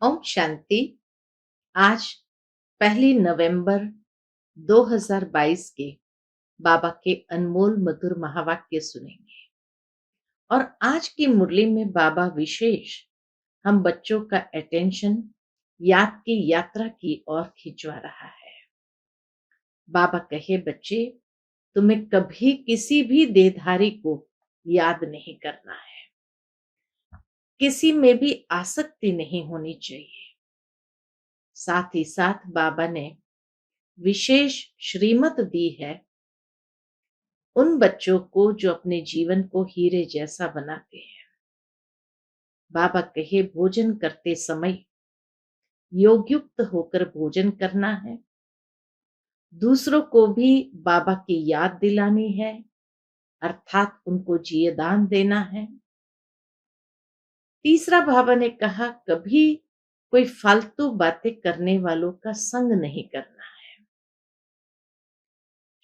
ओम शांति। आज 1 नवंबर 2022 के बाबा के अनमोल मधुर महावाक्य सुनेंगे। और आज की मुरली में बाबा विशेष हम बच्चों का अटेंशन याद की यात्रा की ओर खिंचवा रहा है। बाबा कहे, बच्चे, तुम्हें कभी किसी भी देहधारी को याद नहीं करना है, किसी में भी आसक्ति नहीं होनी चाहिए। साथ ही साथ बाबा ने विशेष श्रीमत दी है उन बच्चों को जो अपने जीवन को हीरे जैसा बनाते हैं। बाबा कहे, भोजन करते समय योगयुक्त होकर भोजन करना है, दूसरों को भी बाबा की याद दिलानी है, अर्थात उनको जिए दान देना है। तीसरा बाबा ने कहा, कभी कोई फालतू बातें करने वालों का संग नहीं करना है।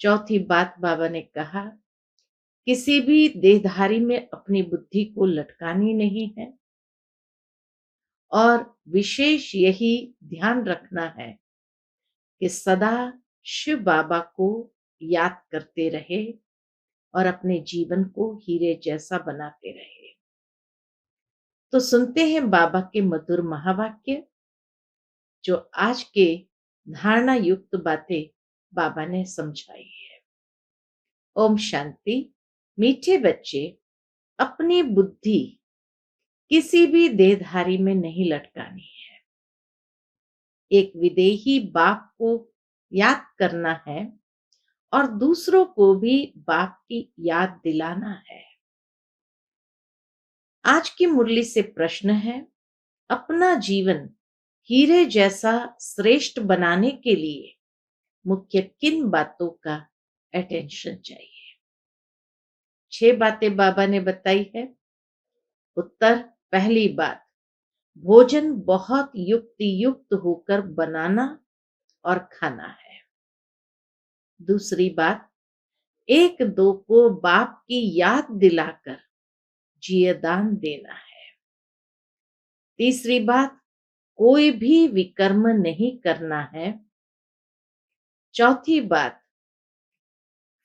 चौथी बात बाबा ने कहा, किसी भी देहधारी में अपनी बुद्धि को लटकानी नहीं है और विशेष यही ध्यान रखना है कि सदा शिव बाबा को याद करते रहे और अपने जीवन को हीरे जैसा बनाते रहे। तो सुनते हैं बाबा के मधुर महावाक्य, जो आज के धारणा युक्त बातें बाबा ने समझाई है। ओम शांति। मीठे बच्चे, अपनी बुद्धि किसी भी देहधारी में नहीं लटकानी है। एक विदेही बाप को याद करना है और दूसरों को भी बाप की याद दिलाना है। आज की मुरली से प्रश्न है, अपना जीवन हीरे जैसा श्रेष्ठ बनाने के लिए मुख्य किन बातों का अटेंशन चाहिए? 6 बातें बाबा ने बताई है। उत्तर, पहली बात, भोजन बहुत युक्ति युक्त होकर बनाना और खाना है। दूसरी बात, एक दो को बाप की याद दिलाकर जिए दान देना है। तीसरी बात, कोई भी विकर्म नहीं करना है। चौथी बात,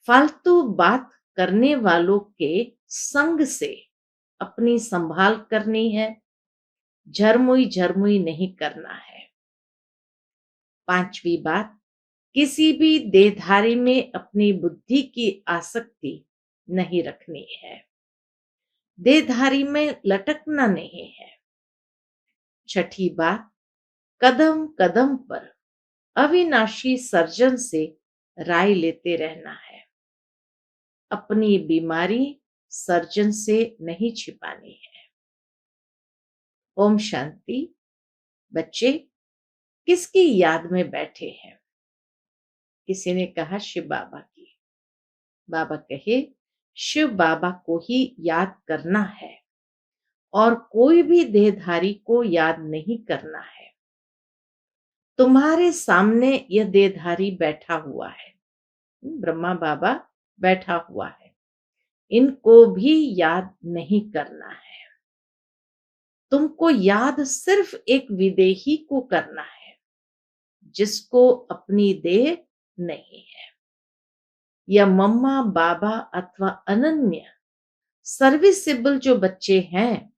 फालतू बात करने वालों के संग से अपनी संभाल करनी है, झरमुई झरमुई नहीं करना है। पांचवी बात, किसी भी देहधारी में अपनी बुद्धि की आसक्ति नहीं रखनी है, देहधारी में लटकना नहीं है। छठी बात, कदम कदम पर अविनाशी सर्जन से राय लेते रहना है, अपनी बीमारी सर्जन से नहीं छिपानी है। ओम शांति। बच्चे, किसकी याद में बैठे हैं? किसी ने कहा शिव बाबा की। बाबा कहे, शिव बाबा को ही याद करना है और कोई भी देहधारी को याद नहीं करना है। तुम्हारे सामने यह देहधारी बैठा हुआ है, ब्रह्मा बाबा बैठा हुआ है, इनको भी याद नहीं करना है। तुमको याद सिर्फ एक विदेही को करना है, जिसको अपनी देह नहीं है। या मम्मा बाबा अथवा अनन्य सर्विसेबल जो बच्चे हैं,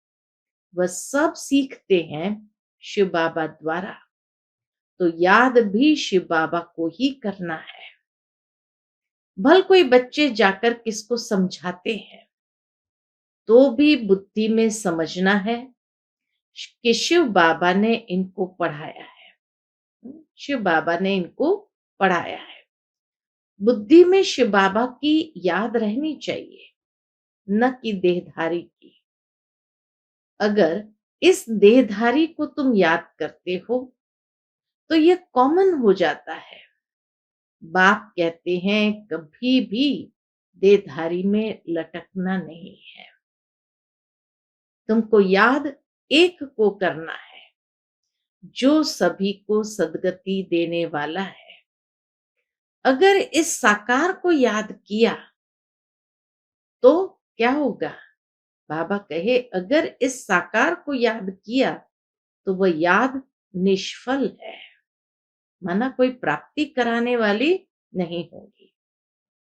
वह सब सीखते हैं शिव बाबा द्वारा, तो याद भी शिव बाबा को ही करना है। भल कोई बच्चे जाकर किसको समझाते हैं, तो भी बुद्धि में समझना है कि शिव बाबा ने इनको पढ़ाया है, शिव बाबा ने इनको पढ़ाया है। बुद्धि में शिव बाबा की याद रहनी चाहिए, न कि देहधारी की। अगर इस देहधारी को तुम याद करते हो तो यह कॉमन हो जाता है। बाप कहते हैं, कभी भी देहधारी में लटकना नहीं है, तुमको याद एक को करना है, जो सभी को सदगति देने वाला है। अगर इस साकार को याद किया तो क्या होगा? बाबा कहे, अगर इस साकार को याद किया तो वह याद निष्फल है, माना कोई प्राप्ति कराने वाली नहीं होगी।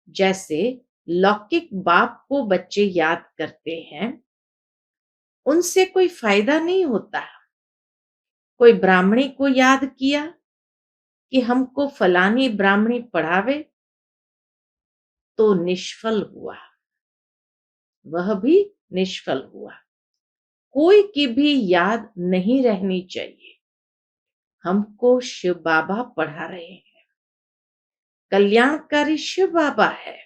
जैसे लौकिक बाप को बच्चे याद करते हैं, उनसे कोई फायदा नहीं होता। कोई ब्राह्मणी को याद किया कि हमको फलानी ब्राह्मणी पढ़ावे, तो निष्फल हुआ, वह भी निष्फल हुआ। कोई की भी याद नहीं रहनी चाहिए। हमको शिव बाबा पढ़ा रहे हैं, कल्याणकारी शिव बाबा है।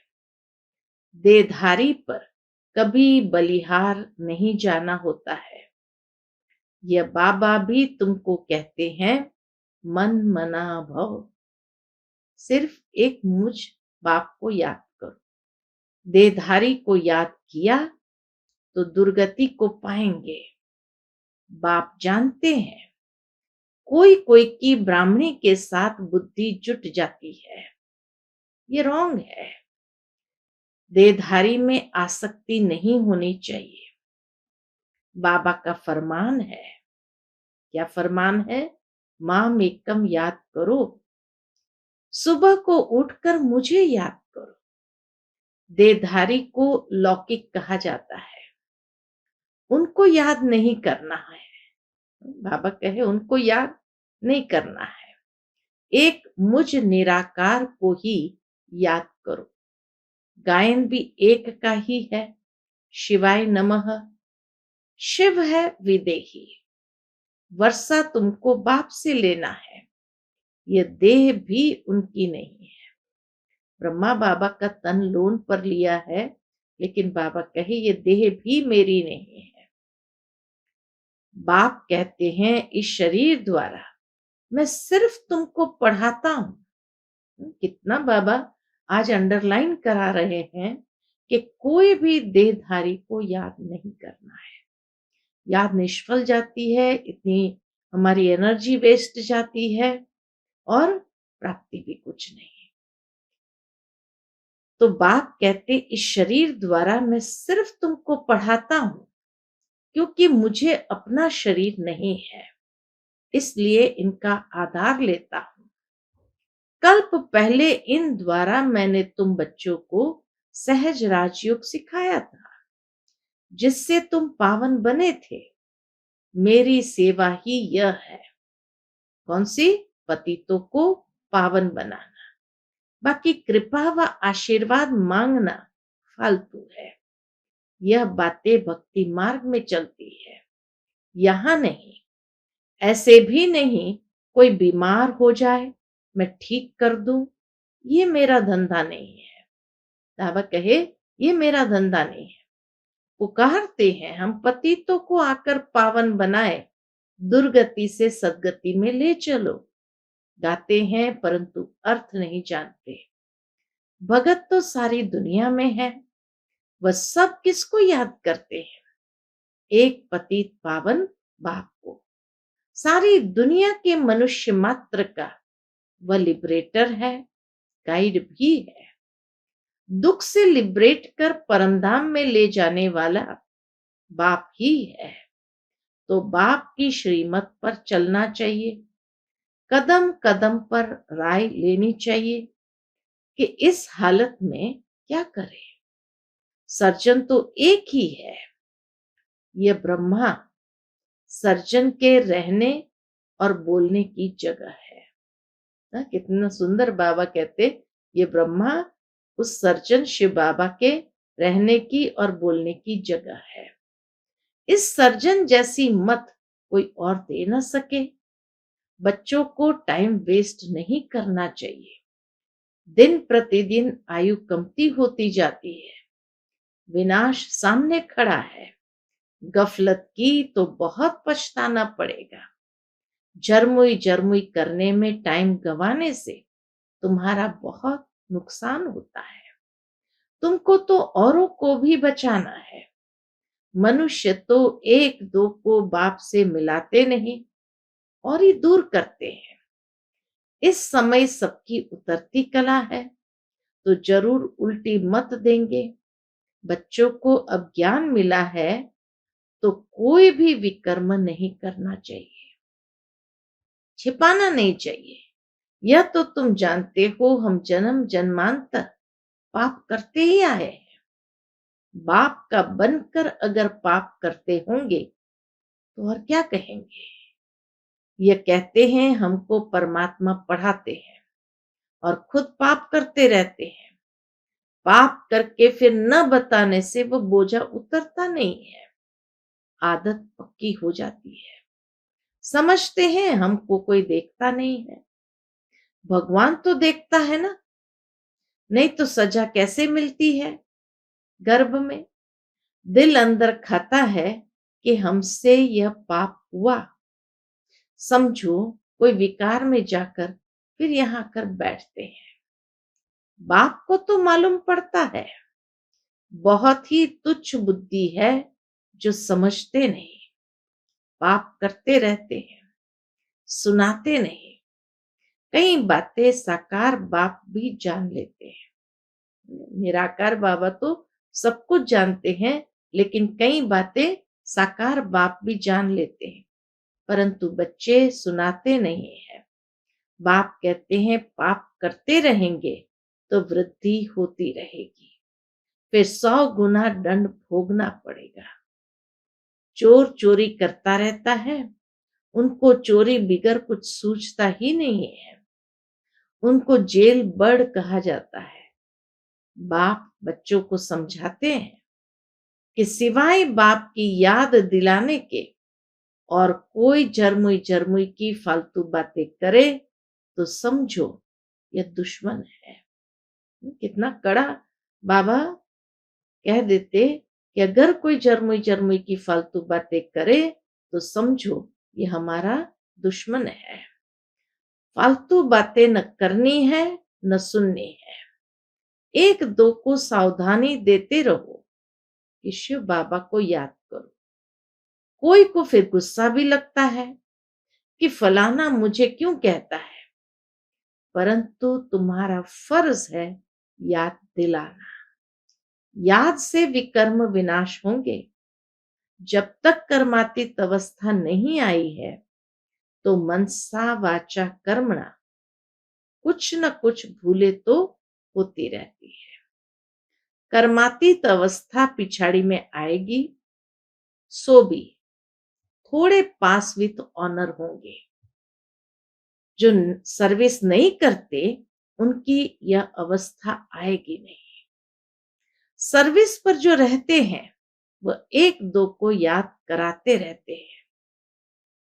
देहधारी पर कभी बलिहार नहीं जाना होता है। यह बाबा भी तुमको कहते हैं मन मना भव। सिर्फ एक मुझ बाप को याद करो। देहधारी को याद किया तो दुर्गति को पाएंगे। बाप जानते हैं कोई कोई की ब्राह्मणी के साथ बुद्धि जुट जाती है, ये रॉन्ग है। देहधारी में आसक्ति नहीं होनी चाहिए। बाबा का फरमान है, क्या फरमान है? माम एकम याद करो, सुबह को उठकर मुझे याद करो। देहधारी को लौकिक कहा जाता है, उनको याद नहीं करना है। बाबा कहे उनको याद नहीं करना है, एक मुझ निराकार को ही याद करो। गायन भी एक का ही है, शिवाय नमः। शिव है विदेही, वर्षा तुमको बाप से लेना है, यह देह भी उनकी नहीं है। ब्रह्मा बाबा का तन लोन पर लिया है, लेकिन बाबा कहे ये देह भी मेरी नहीं है। बाप कहते हैं इस शरीर द्वारा मैं सिर्फ तुमको पढ़ाता हूं। कितना बाबा आज अंडरलाइन करा रहे हैं कि कोई भी देहधारी को याद नहीं करना है। याद निष्फल जाती है, इतनी हमारी एनर्जी वेस्ट जाती है और प्राप्ति भी कुछ नहीं। तो बाप कहते इस शरीर द्वारा मैं सिर्फ तुमको पढ़ाता हूं, क्योंकि मुझे अपना शरीर नहीं है, इसलिए इनका आधार लेता हूं। कल्प पहले इन द्वारा मैंने तुम बच्चों को सहज राजयोग सिखाया था, जिससे तुम पावन बने थे। मेरी सेवा ही यह है। कौन सी? पतितों को पावन बनाना। बाकी कृपा व आशीर्वाद मांगना फालतू है। यह बातें भक्ति मार्ग में चलती है, यहां नहीं। ऐसे भी नहीं कोई बीमार हो जाए मैं ठीक कर दूं, ये मेरा धंधा नहीं है। बाबा कहे ये मेरा धंधा नहीं है। पुकारते हैं हम पतितों को आकर पावन बनाए, दुर्गति से सदगति में ले चलो। गाते हैं परंतु अर्थ नहीं जानते। भगत तो सारी दुनिया में है, वह सब किसको याद करते हैं? एक पतित पावन बाप को। सारी दुनिया के मनुष्य मात्र का वह लिबरेटर है, गाइड भी है। दुख से लिबरेट कर परमधाम में ले जाने वाला बाप ही है। तो बाप की श्रीमत पर चलना चाहिए। कदम कदम पर राय लेनी चाहिए कि इस हालत में क्या करें। सर्जन तो एक ही है, यह ब्रह्मा सर्जन के रहने और बोलने की जगह है। कितना सुंदर बाबा कहते, ये ब्रह्मा उस सर्जन शिव बाबा के रहने की और बोलने की जगह है। इस सर्जन जैसी मत कोई और दे न सके। बच्चों को टाइम वेस्ट नहीं करना चाहिए। दिन प्रतिदिन आयु कमती होती जाती है, विनाश सामने खड़ा है। गफलत की तो बहुत पछताना पड़ेगा। जरमुई जरमुई करने में टाइम गंवाने से तुम्हारा बहुत नुकसान होता है। तुमको तो औरों को भी बचाना है। मनुष्य तो एक दो को बाप से मिलाते नहीं और ही दूर करते हैं। इस समय सबकी उतरती कला है, तो जरूर उल्टी मत देंगे। बच्चों को अब ज्ञान मिला है, तो कोई भी विकर्म नहीं करना चाहिए। छिपाना नहीं चाहिए। यह तो तुम जानते हो, हम जन्म जन्मांतर पाप करते ही आए हैं। बाप का बनकर अगर पाप करते होंगे तो और क्या कहेंगे। यह कहते हैं हमको परमात्मा पढ़ाते हैं और खुद पाप करते रहते हैं। पाप करके फिर न बताने से वो बोझा उतरता नहीं है, आदत पक्की हो जाती है। समझते हैं हमको कोई देखता नहीं है। भगवान तो देखता है ना, नहीं तो सजा कैसे मिलती है। गर्भ में दिल अंदर खाता है कि हमसे यह पाप हुआ। समझो कोई विकार में जाकर फिर यहां कर बैठते हैं। बाप को तो मालूम पड़ता है। बहुत ही तुच्छ बुद्धि है जो समझते नहीं, पाप करते रहते हैं, सुनाते नहीं। कई बातें साकार बाप भी जान लेते हैं। निराकार बाबा तो सब कुछ जानते हैं, लेकिन कई बातें साकार बाप भी जान लेते हैं, परंतु बच्चे सुनाते नहीं है। बाप कहते हैं पाप करते रहेंगे तो वृद्धि होती रहेगी, फिर 100 गुना दंड भोगना पड़ेगा। चोर चोरी करता रहता है, उनको चोरी बिगर कुछ सूझता ही नहीं है, उनको जेल बर्ड कहा जाता है। बाप बच्चों को समझाते हैं कि सिवाय बाप की याद दिलाने के और कोई जरमुई जरमुई की फालतू बातें करे तो समझो यह दुश्मन है। कितना कड़ा बाबा कह देते कि अगर कोई जरमुई जरमुई की फालतू बातें करे तो समझो ये हमारा दुश्मन है। फालतू बातें न करनी है न सुननी है। एक दो को सावधानी देते रहो कि शिव बाबा को याद करो। कोई को फिर गुस्सा भी लगता है कि फलाना मुझे क्यों कहता है, परंतु तुम्हारा फर्ज है याद दिलाना। याद से विकर्म विनाश होंगे। जब तक कर्मातीत अवस्था नहीं आई है तो मनसा वाचा कर्मणा कुछ न कुछ भूले तो होती रहती है। कर्मातीत अवस्था पिछाड़ी में आएगी, सो भी थोड़े पास विथ ऑनर होंगे। जो सर्विस नहीं करते उनकी यह अवस्था आएगी नहीं। सर्विस पर जो रहते हैं वह एक दो को याद कराते रहते हैं।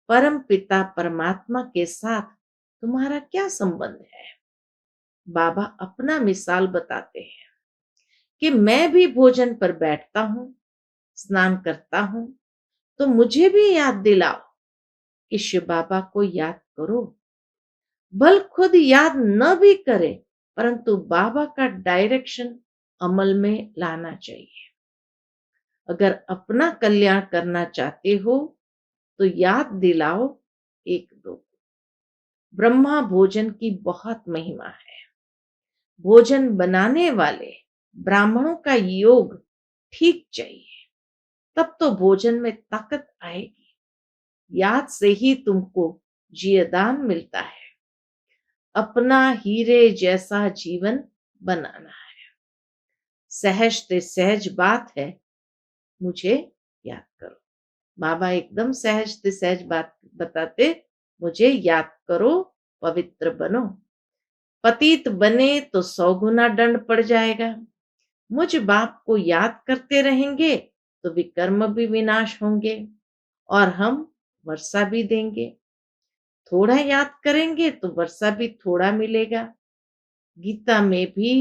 परम पिता परमात्मा के साथ तुम्हारा क्या संबंध है। बाबा अपना मिसाल बताते हैं कि मैं भी भोजन पर बैठता हूं, स्नान करता हूं, तो मुझे भी याद दिलाओ कि शिव बाबा को याद करो। भल खुद याद न भी करे, परंतु बाबा का डायरेक्शन अमल में लाना चाहिए। अगर अपना कल्याण करना चाहते हो तो याद दिलाओ एक दो को। ब्रह्मा भोजन की बहुत महिमा है। भोजन बनाने वाले ब्राह्मणों का योग ठीक चाहिए, तब तो भोजन में ताकत आएगी। याद से ही तुमको जीवदान मिलता है। अपना हीरे जैसा जीवन बनाना है। सहज ते सहज बात है, मुझे याद करो। बाबा एकदम सहज ते सहज बात बताते, मुझे याद करो, पवित्र बनो। पतित बने तो 100 गुना दंड पड़ जाएगा। मुझ बाप को याद करते रहेंगे तो विकर्म भी विनाश होंगे और हम वर्षा भी देंगे। थोड़ा याद करेंगे तो वर्षा भी थोड़ा मिलेगा। गीता में भी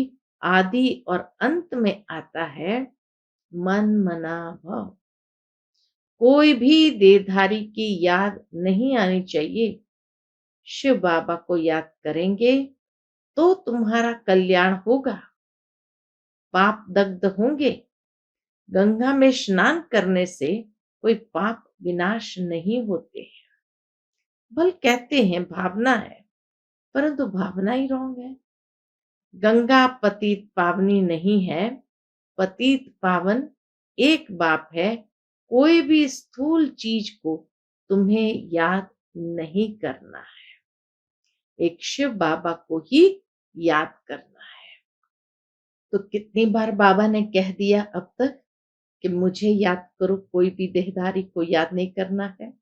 आदि और अंत में आता है मन मना भव। कोई भी देहधारी की याद नहीं आनी चाहिए। शिव बाबा को याद करेंगे तो तुम्हारा कल्याण होगा। पाप दग्ध होंगे। गंगा में स्नान करने से कोई पाप विनाश नहीं होते। बल कहते हैं भावना है, परंतु भावना ही रॉन्ग है। गंगा पतित पावनी नहीं है, पतित पावन एक बाप है। कोई भी स्थूल चीज को तुम्हें याद नहीं करना है। एक शिव बाबा को ही याद करना है। तो कितनी बार बाबा ने कह दिया अब तक कि मुझे याद करो, कोई भी देहधारी को याद नहीं करना है।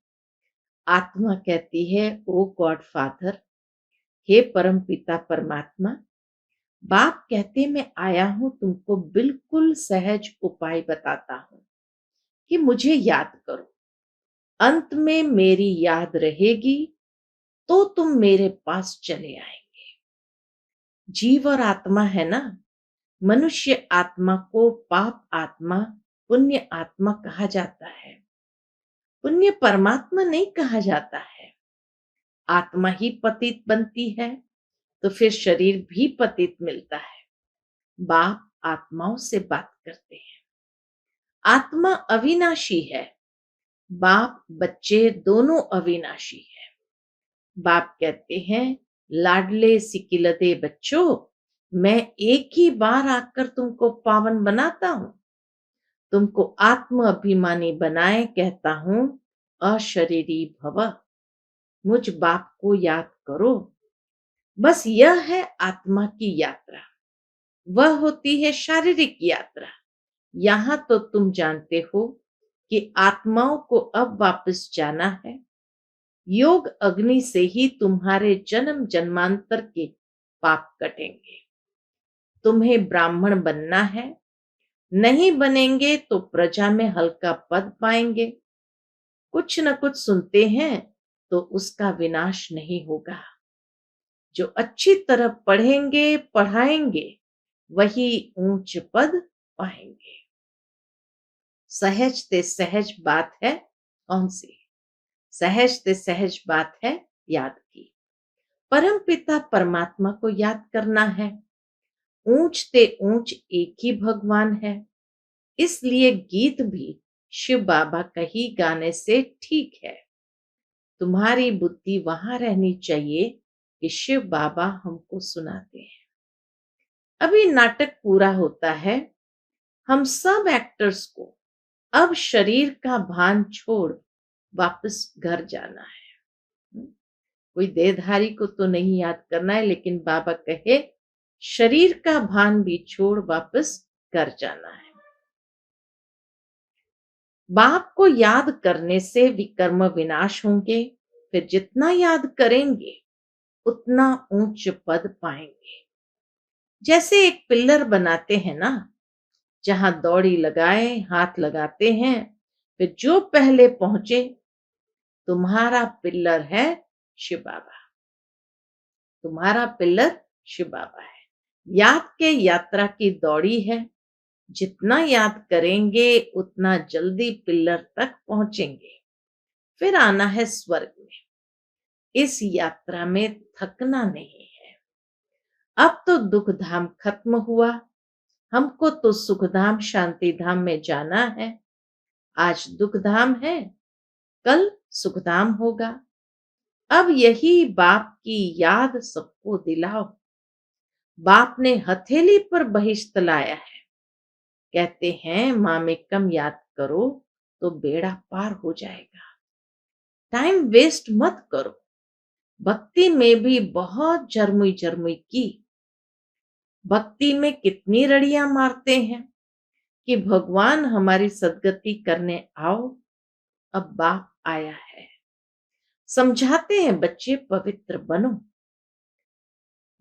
आत्मा कहती है, ओ गॉड फादर, हे परम पिता परमात्मा। बाप कहते, मैं आया हूं तुमको बिल्कुल सहज उपाय बताता हूं कि मुझे याद करो। अंत में मेरी याद रहेगी तो तुम मेरे पास चले आएंगे। जीव और आत्मा है ना। मनुष्य आत्मा को पाप आत्मा, पुण्य आत्मा कहा जाता है। पुण्य परमात्मा नहीं कहा जाता है। आत्मा ही पतित बनती है तो फिर शरीर भी पतित मिलता है। बाप आत्माओं से बात करते हैं। आत्मा अविनाशी है, बाप बच्चे दोनों अविनाशी है। बाप कहते हैं, लाडले सिकिलते बच्चों, मैं एक ही बार आकर तुमको पावन बनाता हूं, तुमको आत्म अभिमानी बनाए कहता हूं, अशरीरी भव। मुझ बाप को याद करो। बस यह है आत्मा की यात्रा। वह होती है शारीरिक यात्रा। यहां तो तुम जानते हो कि आत्माओं को अब वापस जाना है। योग अग्नि से ही तुम्हारे जन्म जन्मांतर के पाप कटेंगे। तुम्हें ब्राह्मण बनना है, नहीं बनेंगे तो प्रजा में हल्का पद पाएंगे। कुछ न कुछ सुनते हैं तो उसका विनाश नहीं होगा। जो अच्छी तरह पढ़ेंगे पढ़ाएंगे वही ऊंच पद पाएंगे। सहज ते सहज बात है, कौन सी? सहज ते सहज बात है याद की। परम पिता परमात्मा को याद करना है। ऊंच ते ऊंच एक ही भगवान है। इसलिए गीत भी शिव बाबा का ही गाने से ठीक है। तुम्हारी बुद्धि वहां रहनी चाहिए कि शिव बाबा हमको सुनाते हैं। अभी नाटक पूरा होता है। हम सब एक्टर्स को अब शरीर का भान छोड़ वापस घर जाना है। कोई देहधारी को तो नहीं याद करना है, लेकिन बाबा कहे शरीर का भान भी छोड़ वापस घर जाना है। बाप को याद करने से विकर्म विनाश होंगे। फिर जितना याद करेंगे उतना ऊंच पद पाएंगे। जैसे एक पिल्लर बनाते हैं ना, जहां दौड़ी लगाए हाथ लगाते हैं, फिर जो पहले पहुंचे, तुम्हारा पिल्लर है शिव बाबा। तुम्हारा पिल्लर शिव बाबा है। याद के यात्रा की दौड़ी है। जितना याद करेंगे उतना जल्दी पिल्लर तक पहुंचेंगे। फिर आना है स्वर्ग में। इस यात्रा में थकना नहीं है। अब तो दुख धाम खत्म हुआ। हमको तो सुख धाम शांति धाम में जाना है। आज दुख धाम है, कल सुख धाम होगा। अब यही बाप की याद सबको दिलाओ। बाप ने हथेली पर बहिश्त लाया है। कहते हैं माँ में कम याद करो तो बेड़ा पार हो जाएगा। टाइम वेस्ट मत करो। भक्ति में भी बहुत जरमुई जरमुई की। भक्ति में कितनी रड़ियां मारते हैं कि भगवान हमारी सदगति करने आओ। अब बाप आया है। समझाते हैं बच्चे पवित्र बनो।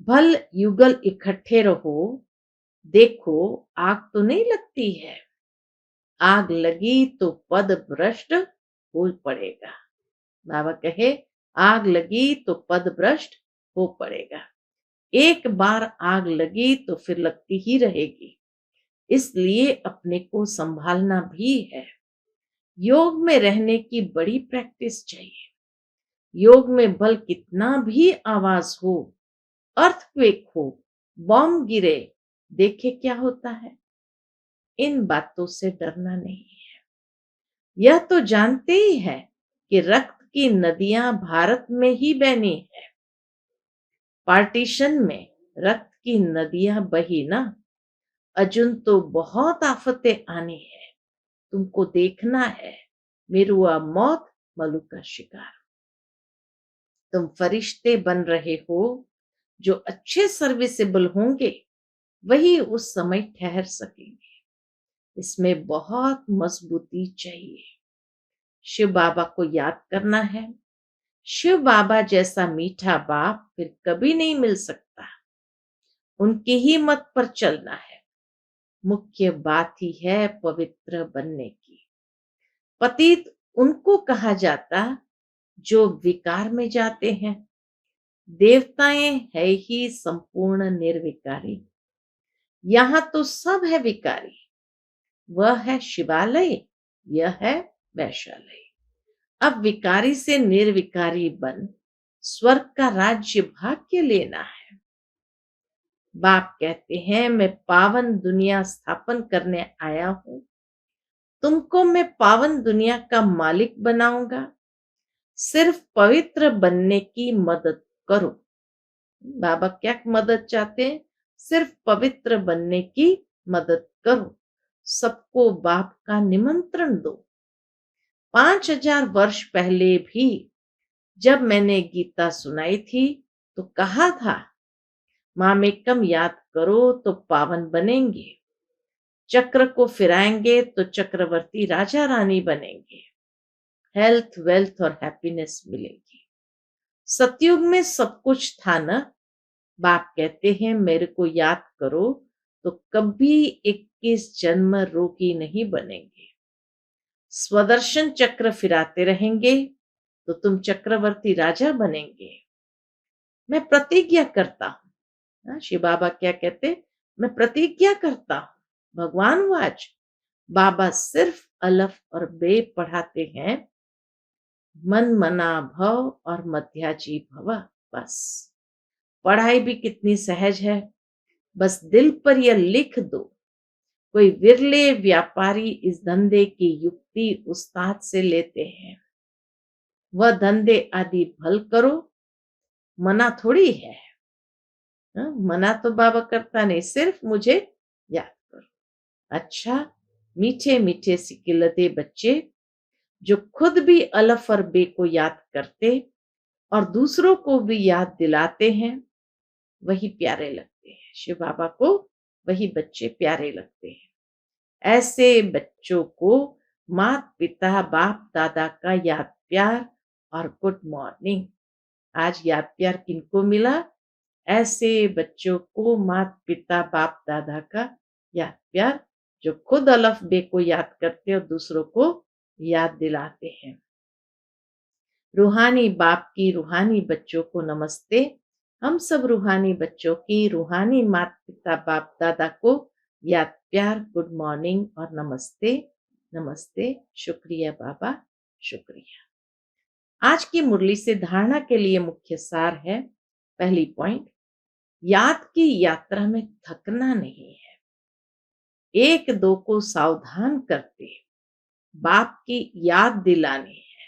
भल युगल इकट्ठे रहो। देखो आग तो नहीं लगती है। आग लगी तो पद भ्रष्ट हो पड़ेगा। बाबा कहे आग लगी तो पद भ्रष्ट हो पड़ेगा। एक बार आग लगी तो फिर लगती ही रहेगी। इसलिए अपने को संभालना भी है। योग में रहने की बड़ी प्रैक्टिस चाहिए। योग में भल कितना भी आवाज हो, अर्थक्वेक हो, बॉम्ब गिरे, देखे क्या होता है। इन बातों से डरना नहीं है। यह तो जानते ही है कि रक्त की नदियां भारत में ही बहनी है। पार्टीशन में रक्त की नदियां बही ना, अजुन तो बहुत आफतें आनी है। तुमको देखना है मेरुआ मौत मलू का शिकार। तुम फरिश्ते बन रहे हो। जो अच्छे सर्विसेबल होंगे वही उस समय ठहर सकेंगे। इसमें बहुत मजबूती चाहिए। शिव बाबा को याद करना है। शिव बाबा जैसा मीठा बाप फिर कभी नहीं मिल सकता। उनकी ही मत पर चलना है। मुख्य बात ही है पवित्र बनने की। पतित उनको कहा जाता जो विकार में जाते हैं। देवताएं है ही संपूर्ण निर्विकारी। यहां तो सब है विकारी। वह है शिवालय, यह है वैशालय। अब विकारी से निर्विकारी बन स्वर्ग का राज्य भाग्य लेना है। बाप कहते हैं मैं पावन दुनिया स्थापन करने आया हूं। तुमको मैं पावन दुनिया का मालिक बनाऊंगा। सिर्फ पवित्र बनने की मदद करो। बाबा क्या मदद चाहते हैं? सिर्फ पवित्र बनने की मदद करो। सबको बाप का निमंत्रण दो। 5000 वर्ष पहले भी जब मैंने गीता सुनाई थी तो कहा था मामेकम याद करो तो पावन बनेंगे। चक्र को फिराएंगे तो चक्रवर्ती राजा रानी बनेंगे। हेल्थ, वेल्थ और हैप्पीनेस मिलेगी। सतयुग में सब कुछ था न। बाप कहते हैं मेरे को याद करो तो कभी 21 जन्म रोगी नहीं बनेंगे। स्वदर्शन चक्र फिराते रहेंगे तो तुम चक्रवर्ती राजा बनेंगे। मैं प्रतिज्ञा करता हूं। शिव बाबा क्या कहते? मैं प्रतिज्ञा करता हूं। भगवान वाच बाबा सिर्फ अलफ और बे पढ़ाते हैं। मन मना भव और मध्याजी भव। बस पढ़ाई भी कितनी सहज है। बस दिल पर यह लिख दो। कोई विरले व्यापारी इस धंधे की युक्ति उस्ताद से लेते हैं। वह धंधे आदि भल करो, मना थोड़ी है। मना तो बाबा करता नहीं, सिर्फ मुझे याद करो। अच्छा मीठे मीठे सिकिलते बच्चे जो खुद भी अलफ और बे को याद करते और दूसरों को भी याद दिलाते हैं वही प्यारे लगते हैं। शिव बाबा को वही बच्चे प्यारे लगते हैं। ऐसे बच्चों को माता पिता बाप दादा का याद प्यार और गुड मॉर्निंग। आज याद प्यार किनको मिला? ऐसे बच्चों को माता पिता बाप दादा का याद प्यार जो खुद अलफ बे को याद करते और दूसरों को याद दिलाते हैं। रूहानी बाप की रूहानी बच्चों को नमस्ते। हम सब रूहानी बच्चों की रूहानी माता पिता बाप दादा को याद प्यार गुड मॉर्निंग और नमस्ते। नमस्ते। शुक्रिया बाबा, शुक्रिया। आज की मुरली से धारणा के लिए मुख्य सार है। पहली पॉइंट, याद की यात्रा में थकना नहीं है। एक दो को सावधान करते बाप की याद दिलानी है।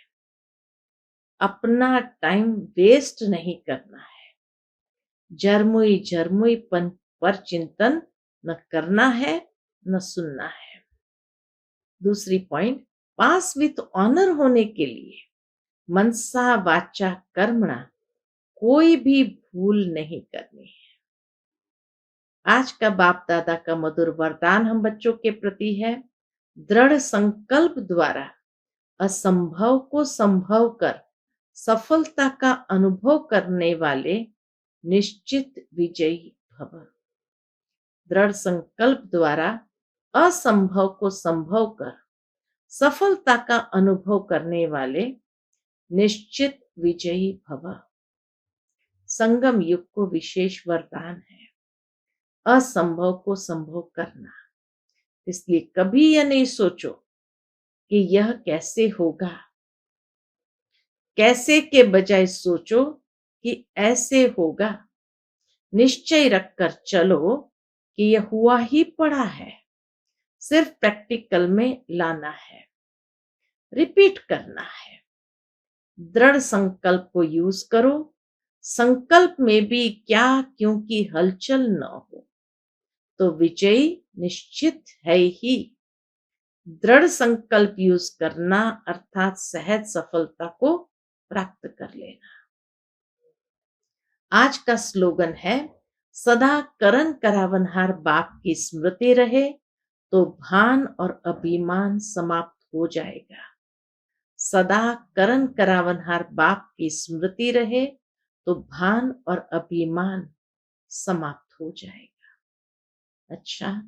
अपना टाइम वेस्ट नहीं करना है। जरमुई जरमुई पर चिंतन न करना है न सुनना है। दूसरी पॉइंट, पास विथ ऑनर होने के लिए मनसा वाचा कर्मणा कोई भी भूल नहीं करनी है। आज का बाप दादा का मधुर वरदान हम बच्चों के प्रति है। दृढ़ संकल्प द्वारा असंभव को संभव कर सफलता का अनुभव करने वाले निश्चित विजयी भव। दृढ़ संकल्प द्वारा असंभव को संभव कर सफलता का अनुभव करने वाले निश्चित विजयी भव। संगम युग को विशेष वरदान है असंभव को संभव करना। इसलिए कभी यह नहीं सोचो कि यह कैसे होगा। कैसे के बजाय सोचो कि ऐसे होगा। निश्चय रखकर चलो कि यह हुआ ही पड़ा है। सिर्फ प्रैक्टिकल में लाना है, रिपीट करना है। दृढ़ संकल्प को यूज करो। संकल्प में भी क्या क्योंकि हलचल न हो तो विजय निश्चित है ही। दृढ़ संकल्प यूज करना अर्थात सहज सफलता को प्राप्त कर लेना। आज का स्लोगन है, सदा करन करावनहार बाप की स्मृति रहे तो भान और अभिमान समाप्त हो जाएगा। सदा करन करावनहार बाप की स्मृति रहे तो भान और अभिमान समाप्त हो जाएगा। अच्छा,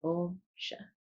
ओम शांति।